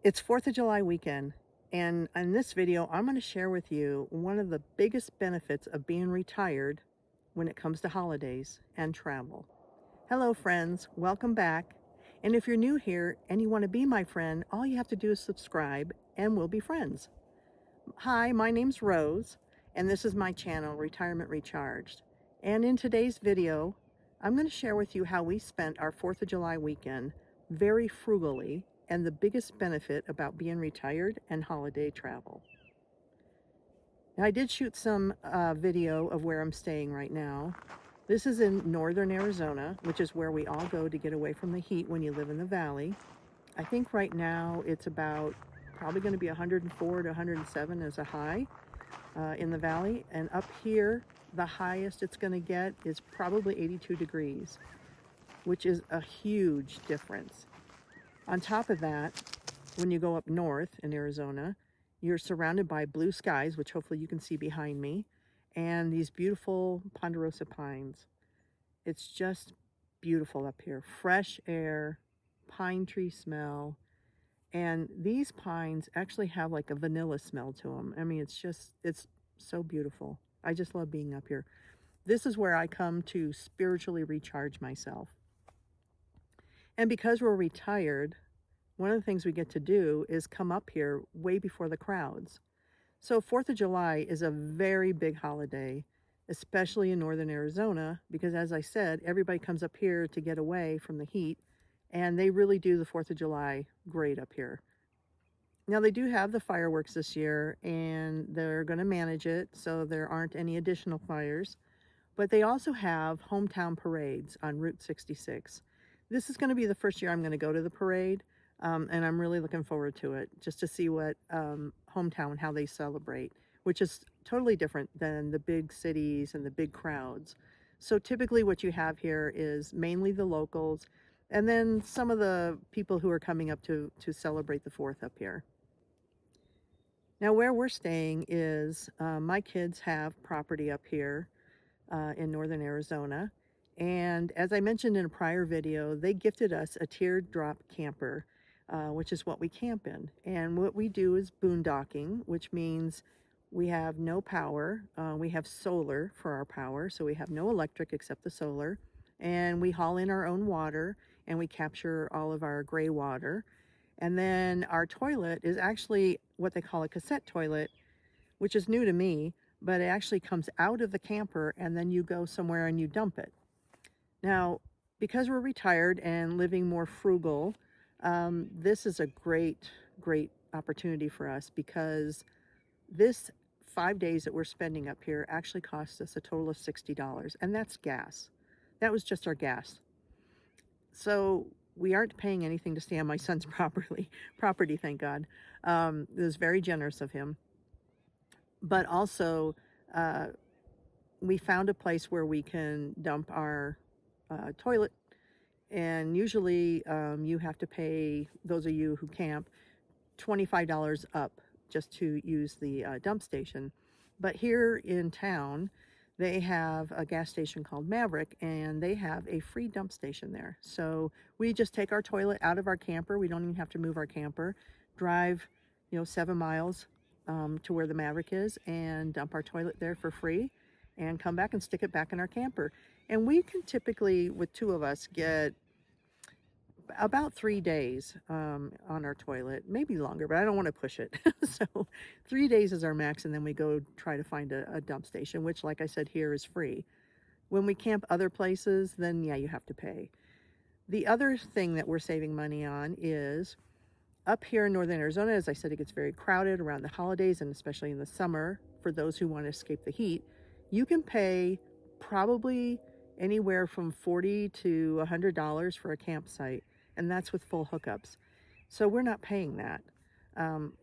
It's 4th of July weekend, and in this video, I'm going to share with you one of the biggest benefits of being retired when it comes to holidays and travel. Hello, friends. Welcome back. And if you're new here and you want to be my friend, all you have to do is subscribe and we'll be friends. Hi, my name's Rose, and this is my channel, Retirement Recharged. And in today's video, I'm going to share with you how we spent our 4th of July weekend very frugally and the biggest benefit about being retired and holiday travel. Now, I did shoot some video of where I'm staying right now. This is in northern Arizona, which is where we all go to get away from the heat when you live in the valley. I think right now it's about probably going to be 104 to 107 as a high in the valley. And up here, the highest it's going to get is probably 82 degrees, which is a huge difference. On top of that, when you go up north in Arizona, you're surrounded by blue skies, which hopefully you can see behind me, and these beautiful ponderosa pines. It's just beautiful up here. Fresh air, pine tree smell, and these pines actually have like a vanilla smell to them. I mean, it's so beautiful. I just love being up here. This is where I come to spiritually recharge myself. And because we're retired, one of the things we get to do is come up here way before the crowds. So 4th of July is a very big holiday, especially in northern Arizona, because as I said, everybody comes up here to get away from the heat, and they really do the 4th of July great up here. Now, they do have the fireworks this year, and they're going to manage it so there aren't any additional fires. But they also have hometown parades on Route 66. This is going to be the first year I'm going to go to the parade, and I'm really looking forward to it, just to see what hometown, how they celebrate, which is totally different than the big cities and the big crowds. So typically what you have here is mainly the locals, and then some of the people who are coming up to celebrate the 4th up here. Now, where we're staying is my kids have property up here in northern Arizona. And as I mentioned in a prior video, they gifted us a teardrop camper, which is what we camp in. And what we do is boondocking, which means we have no power. We have solar for our power, so we have no electric except the solar. And we haul in our own water, and we capture all of our gray water. And then our toilet is actually what they call a cassette toilet, which is new to me, but it actually comes out of the camper and then you go somewhere and you dump it. Now, because we're retired and living more frugal, this is a great, great opportunity for us, because this 5 days that we're spending up here actually cost us a total of $60, and that's gas. That was just our gas. So we aren't paying anything to stay on my son's property, thank God. It was very generous of him. But also, uh, we found a place where we can dump our toilet, and usually you have to pay, those of you who camp, $25 up just to use the dump station. But here in town, they have a gas station called Maverick, and they have a free dump station there. So we just take our toilet out of our camper. We don't even have to move our camper, drive 7 miles to where the Maverick is, and dump our toilet there for free, and come back and stick it back in our camper. And we can typically, with 2 of us, get about 3 days on our toilet, maybe longer, but I don't want to push it. So 3 days is our max, and then we go try to find a dump station, which, like I said, here is free. When we camp other places, then yeah, you have to pay. The other thing that we're saving money on is up here in northern Arizona. As I said, it gets very crowded around the holidays, and especially in the summer. For those who want to escape the heat, you can pay probably anywhere from $40 to $100 for a campsite, and that's with full hookups. So we're not paying that.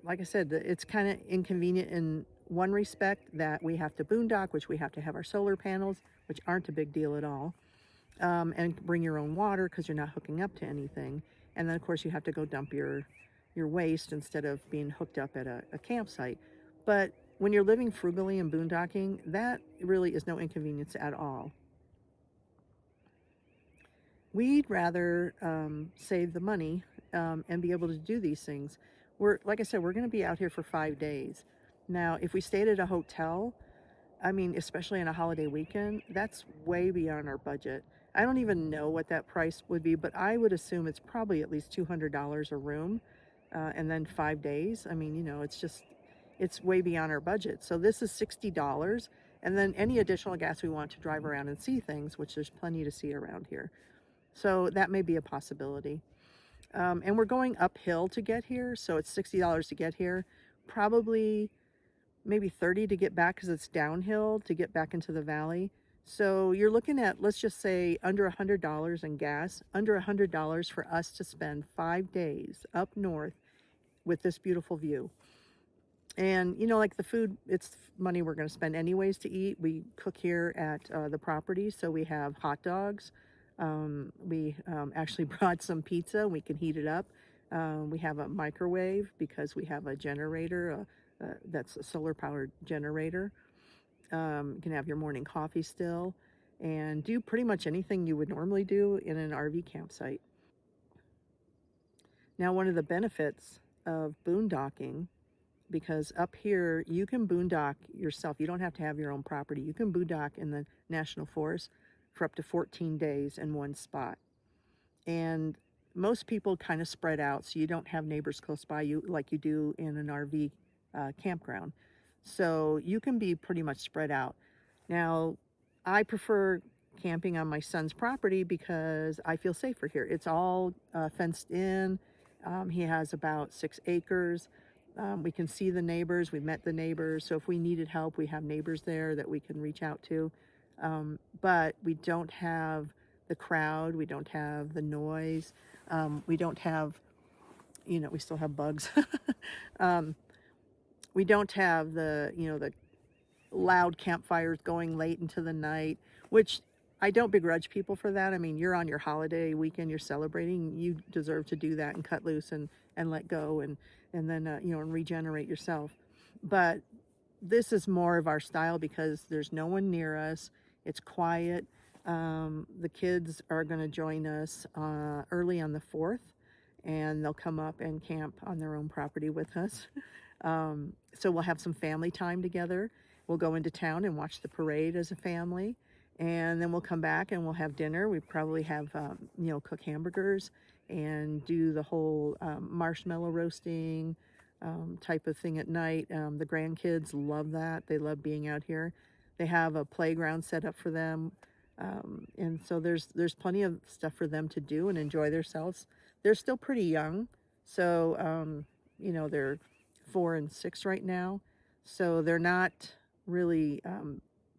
Like I said, it's kind of inconvenient in one respect, that we have to boondock, which we have to have our solar panels, which aren't a big deal at all, and bring your own water because you're not hooking up to anything. And then, of course, you have to go dump your waste instead of being hooked up at a campsite. But when you're living frugally and boondocking, that really is no inconvenience at all. We'd rather save the money and be able to do these things. like I said, we're going to be out here for 5 days. Now, if we stayed at a hotel, I mean, especially on a holiday weekend, that's way beyond our budget. I don't even know what that price would be, but I would assume it's probably at least $200 a room, and then 5 days. I mean, it's way beyond our budget. So this is $60, and then any additional gas we want to drive around and see things, which there's plenty to see around here. So that may be a possibility. And we're going uphill to get here, so it's $60 to get here. Probably maybe 30 to get back because it's downhill to get back into the valley. So you're looking at, let's just say, under $100 in gas, under $100 for us to spend 5 days up north with this beautiful view. And like the food, it's money we're going to spend anyways to eat. We cook here at the property, so we have hot dogs. We actually brought some pizza. We can heat it up. We have a microwave because we have a generator that's a solar powered generator. You can have your morning coffee still and do pretty much anything you would normally do in an RV campsite. Now, one of the benefits of boondocking, because up here you can boondock yourself. You don't have to have your own property. You can boondock in the national forest for up to 14 days in one spot. And most people kind of spread out, so you don't have neighbors close by you like you do in an RV campground. So you can be pretty much spread out. Now, I prefer camping on my son's property because I feel safer here. It's all fenced in. He has about 6 acres. We can see the neighbors. We met the neighbors. So if we needed help, we have neighbors there that we can reach out to. But we don't have the crowd. We don't have the noise. We don't have, we still have bugs. We don't have the loud campfires going late into the night, which I don't begrudge people for that. I mean, you're on your holiday weekend, you're celebrating, you deserve to do that and cut loose and let go and then, and regenerate yourself. But this is more of our style because there's no one near us. It's quiet. The kids are going to join us early on the 4th, and they'll come up and camp on their own property with us. So we'll have some family time together. We'll go into town and watch the parade as a family, and then we'll come back and we'll have dinner. We probably have, cook hamburgers and do the whole marshmallow roasting type of thing at night. The grandkids love that. They love being out here. They have a playground set up for them. And so there's plenty of stuff for them to do and enjoy themselves. They're still pretty young, so they're 4 and 6 right now, so they're not really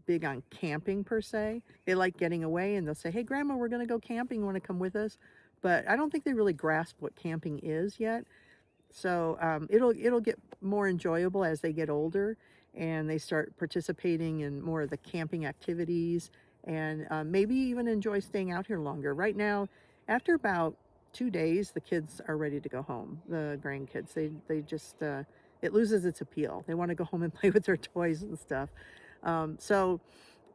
big on camping per se. They like getting away, and they'll say, "Hey, Grandma, we're going to go camping. You want to come with us?" But I don't think they really grasp what camping is yet. So it'll get more enjoyable as they get older and they start participating in more of the camping activities and maybe even enjoy staying out here longer. Right now, after about 2 days, the kids are ready to go home. The grandkids, they just it loses its appeal. They want to go home and play with their toys and stuff. So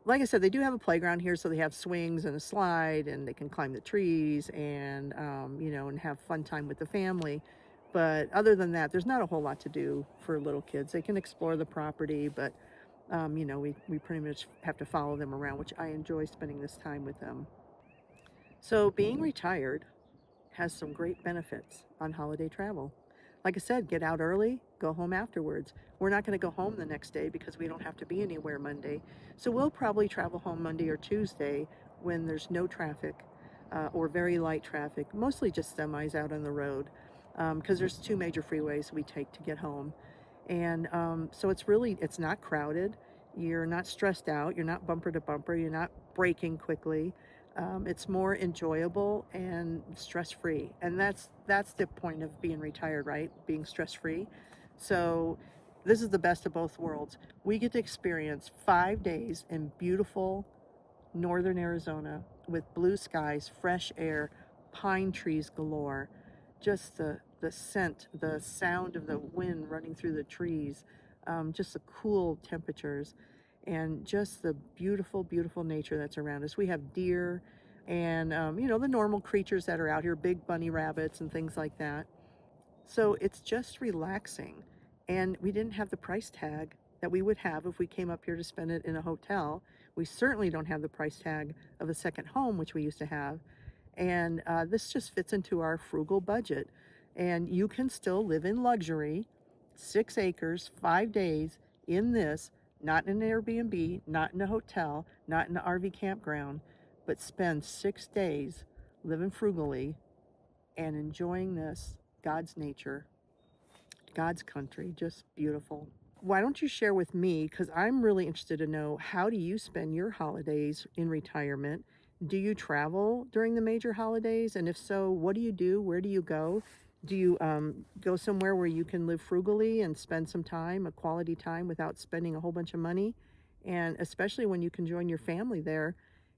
like I said, they do have a playground here, so they have swings and a slide, and they can climb the trees and and have fun time with the family. But other than that, there's not a whole lot to do for little kids. They can explore the property, but we pretty much have to follow them around, which I enjoy spending this time with them. So being retired has some great benefits on holiday travel. Like I said, get out early, go home afterwards. We're not going to go home the next day because we don't have to be anywhere Monday. So we'll probably travel home Monday or Tuesday when there's no traffic or very light traffic, mostly just semis out on the road because there's 2 major freeways we take to get home. And so it's not crowded. You're not stressed out. You're not bumper to bumper. You're not braking quickly. It's more enjoyable and stress-free, and that's the point of being retired, right? Being stress-free. So this is the best of both worlds. We get to experience 5 days in beautiful northern Arizona with blue skies, fresh air, pine trees galore, just the scent, the sound of the wind running through the trees, just the cool temperatures, and just the beautiful, beautiful nature that's around us. We have deer and, the normal creatures that are out here, big bunny rabbits and things like that. So it's just relaxing. And we didn't have the price tag that we would have if we came up here to spend it in a hotel. We certainly don't have the price tag of a second home, which we used to have. And this just fits into our frugal budget. And you can still live in luxury, 6 acres, 5 days in this, not in an Airbnb, not in a hotel, not in an RV campground, but spend 6 days living frugally and enjoying this, God's nature, God's country, just beautiful. Why don't you share with me, because I'm really interested to know, how do you spend your holidays in retirement? Do you travel during the major holidays? And if so, what do you do? Where do you go? Do you go somewhere where you can live frugally and spend some time, a quality time, without spending a whole bunch of money? And especially when you can join your family there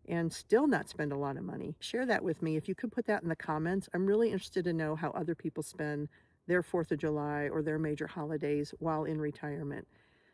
and still not spend a lot of money. Share that with me. If you could put that in the comments, I'm really interested to know how other people spend their 4th of July or their major holidays while in retirement.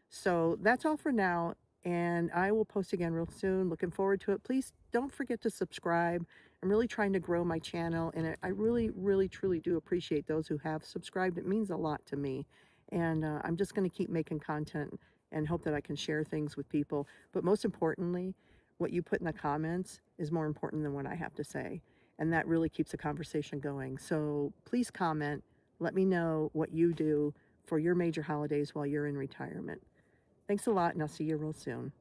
So that's all for now, and I will post again real soon. Looking forward to it. Please don't forget to subscribe. I'm really trying to grow my channel, and I really, really, truly do appreciate those who have subscribed. It means a lot to me, and I'm just going to keep making content and hope that I can share things with people. But most importantly, what you put in the comments is more important than what I have to say, and that really keeps the conversation going. So please comment. Let me know what you do for your major holidays while you're in retirement. Thanks a lot, and I'll see you real soon.